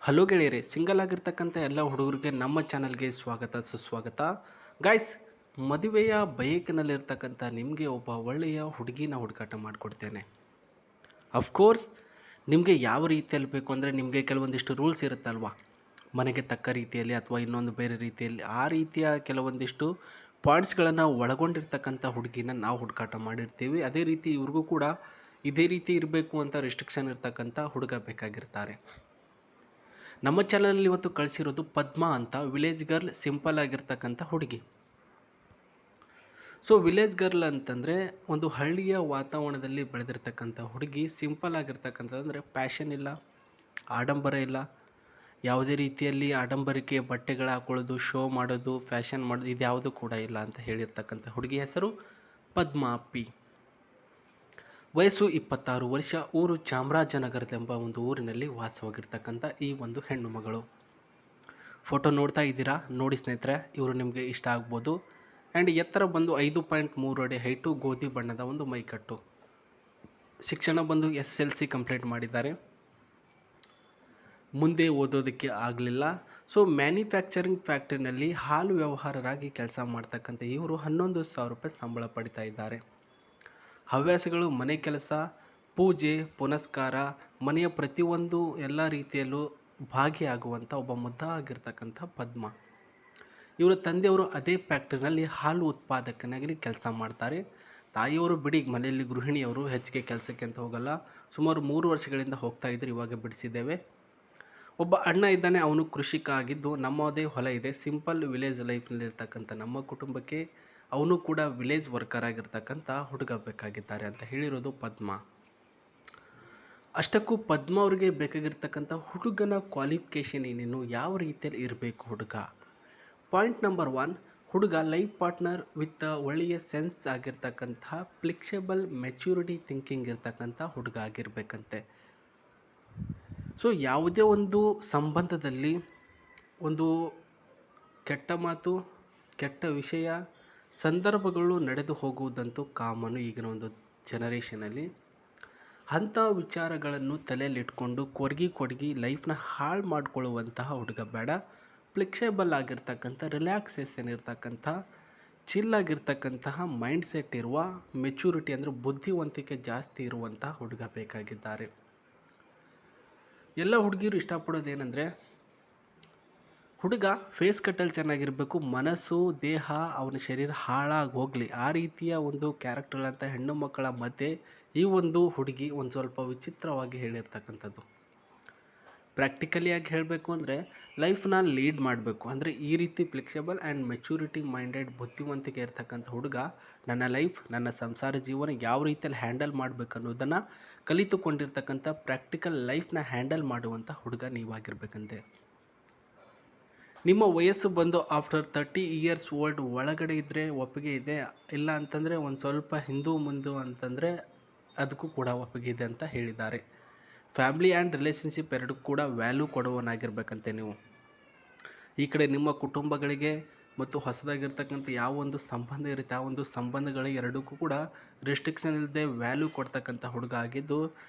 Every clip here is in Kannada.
ಹಲೋ ಗೆಳೆಯರೆ, ಸಿಂಗಲ್ ಆಗಿರ್ತಕ್ಕಂಥ ಎಲ್ಲ ಹುಡುಗರಿಗೆ ನಮ್ಮ ಚಾನಲ್ಗೆ ಸ್ವಾಗತ ಸುಸ್ವಾಗತ. ಗಾಯ್ಸ್, ಮದುವೆಯ ಬಯಕಿನಲ್ಲಿರ್ತಕ್ಕಂಥ ನಿಮಗೆ ಒಬ್ಬ ಒಳ್ಳೆಯ ಹುಡುಗಿನ ಹುಡುಕಾಟ ಮಾಡಿಕೊಡ್ತೇನೆ. ಅಫ್ಕೋರ್ಸ್ ನಿಮಗೆ ಯಾವ ರೀತಿಯಲ್ಲಿ ಬೇಕು ಅಂದರೆ ನಿಮಗೆ ಕೆಲವೊಂದಿಷ್ಟು ರೂಲ್ಸ್ ಇರುತ್ತಲ್ವ, ಮನೆಗೆ ತಕ್ಕ ರೀತಿಯಲ್ಲಿ ಅಥವಾ ಇನ್ನೊಂದು ಬೇರೆ ರೀತಿಯಲ್ಲಿ ಆ ರೀತಿಯ ಕೆಲವೊಂದಿಷ್ಟು ಪಾಯಿಂಟ್ಸ್ಗಳನ್ನು ಒಳಗೊಂಡಿರ್ತಕ್ಕಂಥ ಹುಡುಗಿನ ನಾವು ಹುಡುಕಾಟ ಮಾಡಿರ್ತೀವಿ. ಅದೇ ರೀತಿ ಇವ್ರಿಗೂ ಕೂಡ ಇದೇ ರೀತಿ ಇರಬೇಕು ಅಂತ ರಿಸ್ಟ್ರಿಕ್ಷನ್ ಇರ್ತಕ್ಕಂಥ ಹುಡುಗ ಬೇಕಾಗಿರ್ತಾರೆ. ನಮ್ಮ ಚಾನಲಲ್ಲಿ ಇವತ್ತು ಕಳಿಸಿರೋದು ಪದ್ಮಾ ಅಂತ, ವಿಲೇಜ್ ಗರ್ಲ್, ಸಿಂಪಲ್ ಆಗಿರ್ತಕ್ಕಂಥ ಹುಡುಗಿ. ಸೊ ವಿಲೇಜ್ ಗರ್ಲ್ ಅಂತಂದರೆ ಒಂದು ಹಳ್ಳಿಯ ವಾತಾವರಣದಲ್ಲಿ ಬೆಳೆದಿರ್ತಕ್ಕಂಥ ಹುಡುಗಿ. ಸಿಂಪಲ್ ಆಗಿರ್ತಕ್ಕಂಥದ್ದು ಪ್ಯಾಷನ್ ಇಲ್ಲ, ಆಡಂಬರ ಇಲ್ಲ, ಯಾವುದೇ ರೀತಿಯಲ್ಲಿ ಆಡಂಬರಿಕೆ ಬಟ್ಟೆಗಳು ಹಾಕೊಳ್ಳೋದು, ಶೋ ಮಾಡೋದು, ಫ್ಯಾಷನ್ ಮಾಡೋದು ಇದ್ಯಾವುದು ಕೂಡ ಇಲ್ಲ ಅಂತ ಹೇಳಿರ್ತಕ್ಕಂಥ ಹುಡುಗಿ ಹೆಸರು ಪದ್ಮಾ ಪಿ. ವಯಸ್ಸು 26 ವರ್ಷ, ಊರು ಚಾಮರಾಜನಗರದೆಂಬ ಒಂದು ಊರಿನಲ್ಲಿ ವಾಸವಾಗಿರ್ತಕ್ಕಂಥ ಈ ಒಂದು ಹೆಣ್ಣು ಮಗಳು. ಫೋಟೋ ನೋಡ್ತಾ ಇದ್ದೀರಾ, ನೋಡಿ ಸ್ನೇಹಿತರೆ, ಇವರು ನಿಮಗೆ ಇಷ್ಟ ಆಗ್ಬೋದು. ಆ್ಯಂಡ್ ಎತ್ತರ ಬಂದು 5.3 ಅಡಿ ಹೈಟು, ಗೋಧಿ ಬಣ್ಣದ ಒಂದು ಮೈಕಟ್ಟು. ಶಿಕ್ಷಣ ಬಂದು SSLC ಕಂಪ್ಲೀಟ್ ಮಾಡಿದ್ದಾರೆ. ಮುಂದೆ ಓದೋದಕ್ಕೆ ಆಗಲಿಲ್ಲ. ಸೊ ಮ್ಯಾನುಫ್ಯಾಕ್ಚರಿಂಗ್ ಫ್ಯಾಕ್ಟ್ರಿನಲ್ಲಿ ಹಾಲು ವ್ಯವಹಾರರಾಗಿ ಕೆಲಸ ಮಾಡ್ತಕ್ಕಂಥ ಇವರು 11,000 ರೂಪಾಯಿ ಸಂಬಳ ಪಡಿತಾ ಇದ್ದಾರೆ. ಹವ್ಯಾಸಗಳು ಮನೆ ಕೆಲಸ, ಪೂಜೆ ಪುನಸ್ಕಾರ, ಮನೆಯ ಪ್ರತಿಯೊಂದು ಎಲ್ಲ ರೀತಿಯಲ್ಲೂ ಭಾಗಿಯಾಗುವಂಥ ಒಬ್ಬ ಮುದ್ದಾಗಿರ್ತಕ್ಕಂಥ ಪದ್ಮ. ಇವರ ತಂದೆಯವರು ಅದೇ ಫ್ಯಾಕ್ಟ್ರಿನಲ್ಲಿ ಹಾಲು ಉತ್ಪಾದಕನಾಗಿ ಕೆಲಸ ಮಾಡ್ತಾರೆ. ತಾಯಿಯವರು ಬಿಡಿ ಮನೆಯಲ್ಲಿ ಗೃಹಿಣಿಯವರು, ಹೆಚ್ಚಿಗೆ ಕೆಲಸಕ್ಕೆ ಅಂತ ಹೋಗಲ್ಲ. ಸುಮಾರು 3 ವರ್ಷಗಳಿಂದ ಹೋಗ್ತಾ ಇದ್ರು, ಇವಾಗ ಬಿಡಿಸಿದ್ದೇವೆ. ಒಬ್ಬ ಅಣ್ಣ ಇದ್ದಾನೆ, ಅವನು ಕೃಷಿಕ ಆಗಿದ್ದು ನಮ್ಮದೇ ಹೊಲ ಇದೆ. ಸಿಂಪಲ್ ವಿಲೇಜ್ ಲೈಫ್ನಲ್ಲಿರ್ತಕ್ಕಂಥ ನಮ್ಮ ಕುಟುಂಬಕ್ಕೆ ಅವನು ಕೂಡ ವಿಲೇಜ್ ವರ್ಕರ್ ಆಗಿರ್ತಕ್ಕಂಥ ಹುಡುಗ ಬೇಕಾಗಿದ್ದಾರೆ ಅಂತ ಹೇಳಿರೋದು ಪದ್ಮ. ಅಷ್ಟಕ್ಕೂ ಪದ್ಮ ಅವರಿಗೆ ಬೇಕಾಗಿರ್ತಕ್ಕಂಥ ಹುಡುಗನ ಕ್ವಾಲಿಫಿಕೇಷನ್ ಏನೇನು, ಯಾವ ರೀತಿಯಲ್ಲಿ ಇರಬೇಕು ಹುಡುಗ. ಪಾಯಿಂಟ್ ನಂಬರ್ 1, ಹುಡುಗ ಲೈಫ್ ಪಾರ್ಟ್ನರ್ ವಿತ್ ಒಳ್ಳೆಯ ಸೆನ್ಸ್ ಆಗಿರ್ತಕ್ಕಂಥ ಫ್ಲೆಕ್ಸಿಬಲ್ ಮೆಚ್ಯೂರಿಟಿ ಥಿಂಕಿಂಗ್ ಇರ್ತಕ್ಕಂಥ ಹುಡುಗ ಆಗಿರಬೇಕಂತೆ. ಸೊ ಯಾವುದೇ ಒಂದು ಸಂಬಂಧದಲ್ಲಿ ಒಂದು ಕೆಟ್ಟ ಮಾತು, ಕೆಟ್ಟ ವಿಷಯ, ಸಂದರ್ಭಗಳು ನಡೆದು ಹೋಗುವುದಂತೂ ಕಾಮನು ಈಗಿನ ಒಂದು ಜನರೇಷನಲ್ಲಿ. ಅಂಥ ವಿಚಾರಗಳನ್ನು ತಲೆಯಲ್ಲಿಟ್ಕೊಂಡು ಕೊರಗಿ ಲೈಫ್ನ ಹಾಳು ಮಾಡಿಕೊಳ್ಳುವಂತಹ ಹುಡುಗ ಬೇಡ. ಫ್ಲೆಕ್ಸಿಬಲ್ ಆಗಿರ್ತಕ್ಕಂಥ, ರಿಲ್ಯಾಕ್ಸೇಷನ್ ಇರ್ತಕ್ಕಂಥ, ಚಿಲ್ಲಾಗಿರ್ತಕ್ಕಂತಹ ಮೈಂಡ್ ಸೆಟ್ ಇರುವ, ಮೆಚ್ಯೂರಿಟಿ ಅಂದರೆ ಬುದ್ಧಿವಂತಿಕೆ ಜಾಸ್ತಿ ಇರುವಂತಹ ಹುಡುಗ ಬೇಕಾಗಿದ್ದಾರೆ. ಎಲ್ಲ ಹುಡುಗಿಯರು ಇಷ್ಟಪಡೋದೇನೆಂದರೆ ಹುಡುಗ ಫೇಸ್ ಕಟ್ಟಲ್ಲಿ ಚೆನ್ನಾಗಿರಬೇಕು, ಮನಸ್ಸು ದೇಹ ಅವನ ಶರೀರ ಹಾಳಾಗಿ ಹೋಗಲಿ ಆ ರೀತಿಯ ಒಂದು ಕ್ಯಾರೆಕ್ಟರ್ಗಳಂಥ ಹೆಣ್ಣು ಮಕ್ಕಳ ಮಧ್ಯೆ ಈ ಒಂದು ಹುಡುಗಿ ಒಂದು ಸ್ವಲ್ಪ ವಿಚಿತ್ರವಾಗಿ ಹೇಳಿರ್ತಕ್ಕಂಥದ್ದು. ಪ್ರಾಕ್ಟಿಕಲಿಯಾಗಿ ಹೇಳಬೇಕು ಅಂದರೆ ಲೈಫ್ನ ಲೀಡ್ ಮಾಡಬೇಕು ಅಂದರೆ ಈ ರೀತಿ ಫ್ಲೆಕ್ಸಿಬಲ್ ಆ್ಯಂಡ್ ಮೆಚ್ಯೂರಿಟಿ ಮೈಂಡೆಡ್, ಬುದ್ಧಿವಂತಿಕೆ ಇರ್ತಕ್ಕಂಥ ಹುಡುಗ ನನ್ನ ಲೈಫ್, ನನ್ನ ಸಂಸಾರ ಜೀವನ ಯಾವ ರೀತಿಯಲ್ಲಿ ಹ್ಯಾಂಡಲ್ ಮಾಡಬೇಕು ಅನ್ನೋದನ್ನು ಕಲಿತುಕೊಂಡಿರ್ತಕ್ಕಂಥ ಪ್ರಾಕ್ಟಿಕಲ್ ಲೈಫ್ನ ಹ್ಯಾಂಡಲ್ ಮಾಡುವಂಥ ಹುಡುಗ ನೀವಾಗಿರ್ಬೇಕಂತೆ. ನಿಮ್ಮ ವಯಸ್ಸು ಬಂದು ಆಫ್ಟರ್ 30 ಇಯರ್ಸ್ ಓಲ್ಡ್ ಒಳಗಡೆ ಇದ್ದರೆ ಒಪ್ಪಿಗೆ ಇದೆ, ಇಲ್ಲ ಅಂತಂದರೆ ಒಂದು ಸ್ವಲ್ಪ ಹಿಂದೂ ಮುಂದು ಅಂತಂದರೆ ಅದಕ್ಕೂ ಕೂಡ ಒಪ್ಪಿಗೆ ಇದೆ ಅಂತ ಹೇಳಿದ್ದಾರೆ. ಫ್ಯಾಮ್ಲಿ ಆ್ಯಂಡ್ ರಿಲೇಷನ್ಶಿಪ್ ಎರಡಕ್ಕೂ ಕೂಡ ವ್ಯಾಲ್ಯೂ ಕೊಡುವನಾಗಿರ್ಬೇಕಂತೆ ನೀವು. ಈ ಕಡೆ ನಿಮ್ಮ ಕುಟುಂಬಗಳಿಗೆ ಮತ್ತು ಹೊಸದಾಗಿರ್ತಕ್ಕಂಥ ಯಾವ ಒಂದು ಸಂಬಂಧ ಇರುತ್ತೆ ಆ ಒಂದು ಸಂಬಂಧಗಳಿಗೆ ಎರಡಕ್ಕೂ ಕೂಡ ರೆಸ್ಟ್ರಿಕ್ಷನ್ ಇಲ್ಲದೆ ವ್ಯಾಲ್ಯೂ ಕೊಡ್ತಕ್ಕಂಥ ಹುಡುಗ ಆಗಿದ್ದು,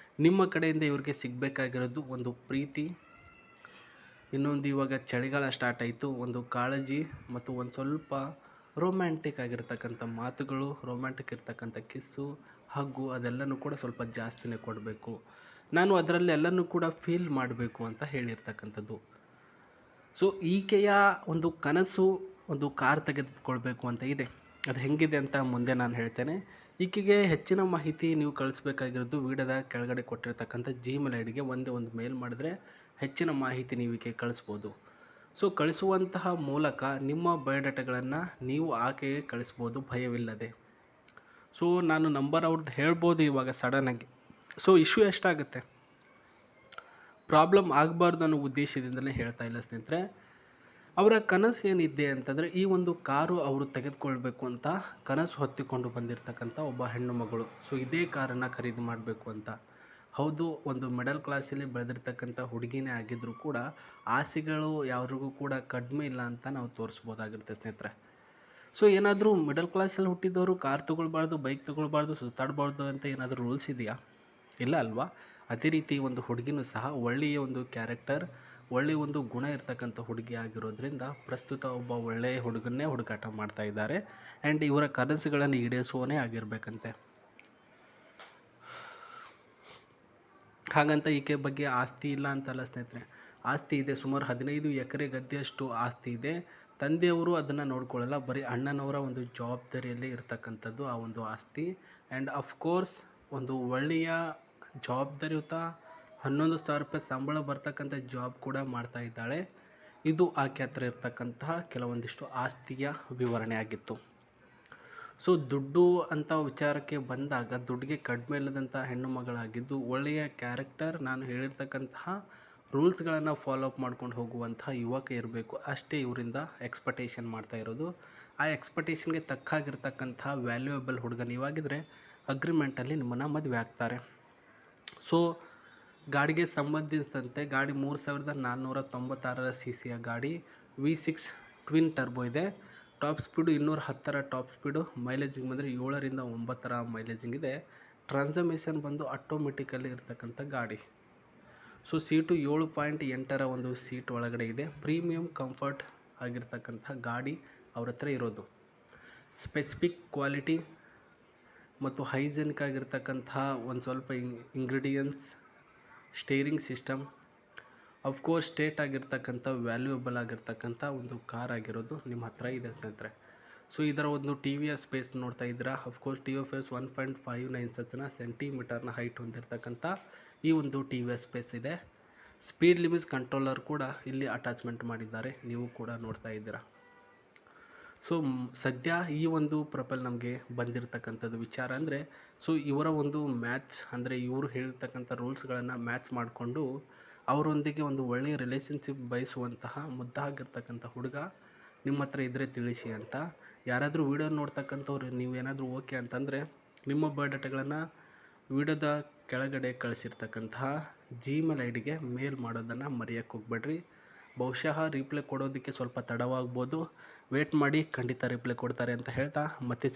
ನಿಮ್ಮ ಕಡೆಯಿಂದ ಇವ್ರಿಗೆ ಸಿಗಬೇಕಾಗಿರೋದು ಒಂದು ಪ್ರೀತಿ, ಇನ್ನೊಂದು ಇವಾಗ ಚಳಿಗಾಲ ಸ್ಟಾರ್ಟ್ ಆಯಿತು, ಒಂದು ಕಾಳಜಿ ಮತ್ತು ಒಂದು ಸ್ವಲ್ಪ ರೊಮ್ಯಾಂಟಿಕ್ ಆಗಿರ್ತಕ್ಕಂಥ ಮಾತುಗಳು, ರೊಮ್ಯಾಂಟಿಕ್ ಇರ್ತಕ್ಕಂಥ ಕಿಸ್ಸು, ಹಗ್ಗು ಅದೆಲ್ಲನೂ ಕೂಡ ಸ್ವಲ್ಪ ಜಾಸ್ತಿನೇ ಕೊಡಬೇಕು. ನಾನು ಅದರಲ್ಲಿ ಎಲ್ಲನೂ ಕೂಡ ಫೀಲ್ ಮಾಡಬೇಕು ಅಂತ ಹೇಳಿರ್ತಕ್ಕಂಥದ್ದು. ಸೊ ಈಕೆಯ ಒಂದು ಕನಸು ಒಂದು ಕಾರ್ ತೆಗೆದುಕೊಳ್ಬೇಕು ಅಂತ ಇದೆ. ಅದು ಹೆಂಗಿದೆ ಅಂತ ಮುಂದೆ ನಾನು ಹೇಳ್ತೇನೆ. ಈಕೆಗೆ ಹೆಚ್ಚಿನ ಮಾಹಿತಿ ನೀವು ಕಳಿಸ್ಬೇಕಾಗಿರೋದು ವಿಡಿಯೋದ ಕೆಳಗಡೆ ಕೊಟ್ಟಿರ್ತಕ್ಕಂಥ Gmail ಐಡಿಗೆ ಒಂದು ಮೇಲ್ ಮಾಡಿದ್ರೆ ಹೆಚ್ಚಿನ ಮಾಹಿತಿ ನೀವು ಈಕೆ ಕಳಿಸ್ಬೋದು. ಸೊ ಕಳಿಸುವಂತಹ ಮೂಲಕ ನಿಮ್ಮ ಬಯೋಡಾಟಾಗಳನ್ನು ನೀವು ಆಕೆಗೆ ಕಳಿಸ್ಬೋದು ಭಯವಿಲ್ಲದೆ. ಸೊ ನಾನು ನಂಬರ್ ಅವ್ರದ್ದು ಹೇಳ್ಬೋದು ಇವಾಗ ಸಡನ್ನಾಗಿ. ಸೊ ಇಶ್ಯೂ ಎಷ್ಟಾಗುತ್ತೆ, ಪ್ರಾಬ್ಲಮ್ ಆಗಬಾರ್ದು ಅನ್ನೋ ಉದ್ದೇಶದಿಂದಲೇ ಹೇಳ್ತಾ ಇಲ್ಲ ಸ್ನೇಹಿತರೆ. ಅವರ ಕನಸು ಏನಿದೆ ಅಂತಂದರೆ ಈ ಒಂದು ಕಾರು ಅವರು ತೆಗೆದುಕೊಳ್ಬೇಕು ಅಂತ ಕನಸು ಹೊತ್ತಿಕೊಂಡು ಬಂದಿರತಕ್ಕಂಥ ಒಬ್ಬ ಹೆಣ್ಣು ಮಗಳು. ಸೊ ಇದೇ ಕಾರನ್ನು ಖರೀದಿ ಮಾಡಬೇಕು ಅಂತ. ಹೌದು, ಒಂದು ಮಿಡಲ್ ಕ್ಲಾಸಲ್ಲಿ ಬೆಳೆದಿರ್ತಕ್ಕಂಥ ಹುಡುಗಿನೇ ಆಗಿದ್ದರೂ ಕೂಡ ಆಸೆಗಳು ಯಾರಿಗೂ ಕೂಡ ಕಡಿಮೆ ಇಲ್ಲ ಅಂತ ನಾವು ತೋರಿಸ್ಬೋದಾಗಿರುತ್ತೆ ಸ್ನೇಹಿತರೆ. ಸೊ ಏನಾದರೂ ಮಿಡಲ್ ಕ್ಲಾಸಲ್ಲಿ ಹುಟ್ಟಿದವರು ಕಾರ್ ತೊಗೊಳ್ಬಾರ್ದು, ಬೈಕ್ ತೊಗೊಳ್ಬಾರ್ದು, ಸುತ್ತಾಡಬಾರ್ದು ಅಂತ ಏನಾದರೂ ರೂಲ್ಸ್ ಇದೆಯಾ? ಇಲ್ಲ ಅಲ್ವಾ? ಅದೇ ರೀತಿ ಒಂದು ಹುಡುಗಿನೂ ಸಹ ಒಳ್ಳೆಯ ಒಂದು ಕ್ಯಾರೆಕ್ಟರ್, ಒಳ್ಳೆಯ ಒಂದು ಗುಣ ಇರ್ತಕ್ಕಂಥ ಹುಡುಗಿ ಆಗಿರೋದ್ರಿಂದ ಪ್ರಸ್ತುತ ಒಬ್ಬ ಒಳ್ಳೆಯ ಹುಡುಗನ್ನೇ ಹುಡುಕಾಟ ಮಾಡ್ತಾ ಇದ್ದಾರೆ. ಆ್ಯಂಡ್ ಇವರ ಕನಸುಗಳನ್ನು ಈಡೇರಿಸುವವನೇ ಆಗಿರಬೇಕಂತೆ. ಹಾಗಂತ ಈಕೆ ಬಗ್ಗೆ ಆಸ್ತಿ ಇಲ್ಲ ಅಂತಲ್ಲ ಸ್ನೇಹಿತರೆ, ಆಸ್ತಿ ಇದೆ. ಸುಮಾರು 15 ಎಕರೆ ಗದ್ದೆಯಷ್ಟು ಆಸ್ತಿ ಇದೆ. ತಂದೆಯವರು ಅದನ್ನು ನೋಡ್ಕೊಳ್ಳಲ್ಲ, ಬರೀ ಅಣ್ಣನವರ ಒಂದು ಜವಾಬ್ದಾರಿಯಲ್ಲಿ ಇರ್ತಕ್ಕಂಥದ್ದು ಆ ಒಂದು ಆಸ್ತಿ. ಆ್ಯಂಡ್ ಅಫ್ಕೋರ್ಸ್ ಒಂದು ಒಳ್ಳೆಯ ಜವಾಬ್ದಾರಿಯುತ 11,000 ರೂಪಾಯಿ ಸಂಬಳ ಬರ್ತಕ್ಕಂಥ ಜಾಬ್ ಕೂಡ ಮಾಡ್ತಾ ಇದ್ದಾಳೆ. ಇದು ಆಕೆ ಹತ್ರ ಇರ್ತಕ್ಕಂತಹ ಕೆಲವೊಂದಿಷ್ಟು ಆಸ್ತಿಯ ವಿವರಣೆ ಆಗಿತ್ತು. ಸೊ ದುಡ್ಡು ಅಂತ ವಿಚಾರಕ್ಕೆ ಬಂದಾಗ ದುಡ್ಡಿಗೆ ಕಡಿಮೆ ಇಲ್ಲದಂಥ ಹೆಣ್ಣು ಮಗಳಾಗಿದ್ದು ಒಳ್ಳೆಯ ಕ್ಯಾರೆಕ್ಟರ್, ನಾನು ಹೇಳಿರ್ತಕ್ಕಂತಹ ರೂಲ್ಸ್ಗಳನ್ನು ಫಾಲೋ ಅಪ್ ಮಾಡ್ಕೊಂಡು ಹೋಗುವಂತಹ ಯುವಕ ಇರಬೇಕು, ಅಷ್ಟೇ ಇವರಿಂದ ಎಕ್ಸ್ಪೆಕ್ಟೇಷನ್ ಮಾಡ್ತಾ ಇರೋದು. ಆ ಎಕ್ಸ್ಪೆಕ್ಟೇಷನ್ಗೆ ತಕ್ಕಾಗಿರ್ತಕ್ಕಂತಹ ವ್ಯಾಲ್ಯೂಯಬಲ್ ಹುಡುಗ ನೀವಾಗಿದ್ದರೆ ಅಗ್ರಿಮೆಂಟಲ್ಲಿ ನಿಮ್ಮನ್ನು ಮದುವೆ ಆಗ್ತಾರೆ. ಸೊ ಗಾಡಿಗೆ ಸಂಬಂಧಿಸಿದಂತೆ ಗಾಡಿ 3496 cc ಗಾಡಿ, V6 ಟ್ವಿನ್ ಟರ್ಬೋ ಇದೆ. ಟಾಪ್ ಸ್ಪೀಡು 210 ಟಾಪ್ ಸ್ಪೀಡು, ಮೈಲೇಜಿಂಗ್ ಬಂದರೆ 7ರಿಂದ 9 ಮೈಲೇಜಿಂಗ್ ಇದೆ. ಟ್ರಾನ್ಸ್ಮಿಷನ್ ಬಂದು ಆಟೋಮೆಟಿಕಲ್ಲಿ ಇರ್ತಕ್ಕಂಥ ಗಾಡಿ. ಸೊ ಸೀಟು 7.8 ಒಂದು ಸೀಟ್ ಒಳಗಡೆ ಇದೆ. ಪ್ರೀಮಿಯಂ ಕಂಫರ್ಟ್ ಆಗಿರ್ತಕ್ಕಂಥ ಗಾಡಿ ಅವ್ರ ಹತ್ರ ಇರೋದು. ಸ್ಪೆಸಿಫಿಕ್ ಕ್ವಾಲಿಟಿ ಮತ್ತು ಹೈಜೆನಿಕ್ ಆಗಿರ್ತಕ್ಕಂಥ ಒಂದು ಸ್ವಲ್ಪ ingredients, steering system, of course state ಆಗಿರ್ತಕ್ಕಂಥ ವ್ಯಾಲ್ಯೂಯಬಲ್ ಆಗಿರ್ತಕ್ಕಂಥ ಒಂದು ಕಾರ್ ಆಗಿರೋದು ನಿಮ್ಮ ಹತ್ರ ಇದೆ ಸ್ನೇಹಿತರೆ. ಸೊ ಇದರ ಒಂದು ಟಿ ವಿಯ ಸ್ಪೇಸ್ ನೋಡ್ತಾ ಇದ್ದೀರಾ. ಅಫ್ಕೋರ್ಸ್ ಟಿ ವಿ ಎಸ್ 1.59 ಸೆಂಟಿಮೀಟರ್ನ ಹೈಟ್ ಹೊಂದಿರತಕ್ಕಂಥ ಈ ಒಂದು ಟಿ ವಿಯ ಸ್ಪೇಸ್ ಇದೆ. ಸ್ಪೀಡ್ ಲಿಮಿಟ್ಸ್ ಕಂಟ್ರೋಲರ್ ಕೂಡ ಇಲ್ಲಿ ಅಟ್ಯಾಚ್ಮೆಂಟ್ ಮಾಡಿದ್ದಾರೆ, ನೀವು ಕೂಡ ನೋಡ್ತಾ ಇದ್ದೀರಾ. ಸೊ ಸದ್ಯ ಈ ಒಂದು ಪ್ರೊಫೈಲ್ ನಮಗೆ ಬಂದಿರತಕ್ಕಂಥದ್ದು ವಿಚಾರ ಅಂದರೆ, ಸೊ ಇವರ ಒಂದು ಮ್ಯಾಚ್ ಅಂದರೆ ಇವರು ಹೇಳಿರ್ತಕ್ಕಂಥ ರೂಲ್ಸ್ಗಳನ್ನು ಮ್ಯಾಚ್ ಮಾಡಿಕೊಂಡು ಅವರೊಂದಿಗೆ ಒಂದು ಒಳ್ಳೆಯ ರಿಲೇಷನ್ಶಿಪ್ ಬಯಸುವಂತಹ ಮುದ್ದಾಗಿರ್ತಕ್ಕಂಥ ಹುಡುಗ ನಿಮ್ಮ ಹತ್ರ ಇದ್ದರೆ ತಿಳಿಸಿ ಅಂತ. ಯಾರಾದರೂ ವೀಡಿಯೋ ನೋಡ್ತಕ್ಕಂಥವ್ರು ನೀವೇನಾದರೂ ಓಕೆ ಅಂತಂದರೆ ನಿಮ್ಮ ಬಯೋಡಾಟಾಗಳನ್ನು ವೀಡಿಯೋದ ಕೆಳಗಡೆ ಕಳಿಸಿರ್ತಕ್ಕಂತಹ Gmail ID ಮೇಲ್ ಮಾಡೋದನ್ನು ಮರೆಯೋಕ್ಕೆ ಹೋಗ್ಬೇಡ್ರಿ. ಬಹುಶಃ ರಿಪ್ಲೈ ಕೊಡೋದಕ್ಕೆ ಸ್ವಲ್ಪ ತಡವಾಗ್ಬೋದು, ವೇಟ್ ಮಾಡಿ, ಖಂಡಿತ ರಿಪ್ಲೈ ಕೊಡ್ತಾರೆ ಅಂತ ಹೇಳ್ತಾ ಮತ್ತೆ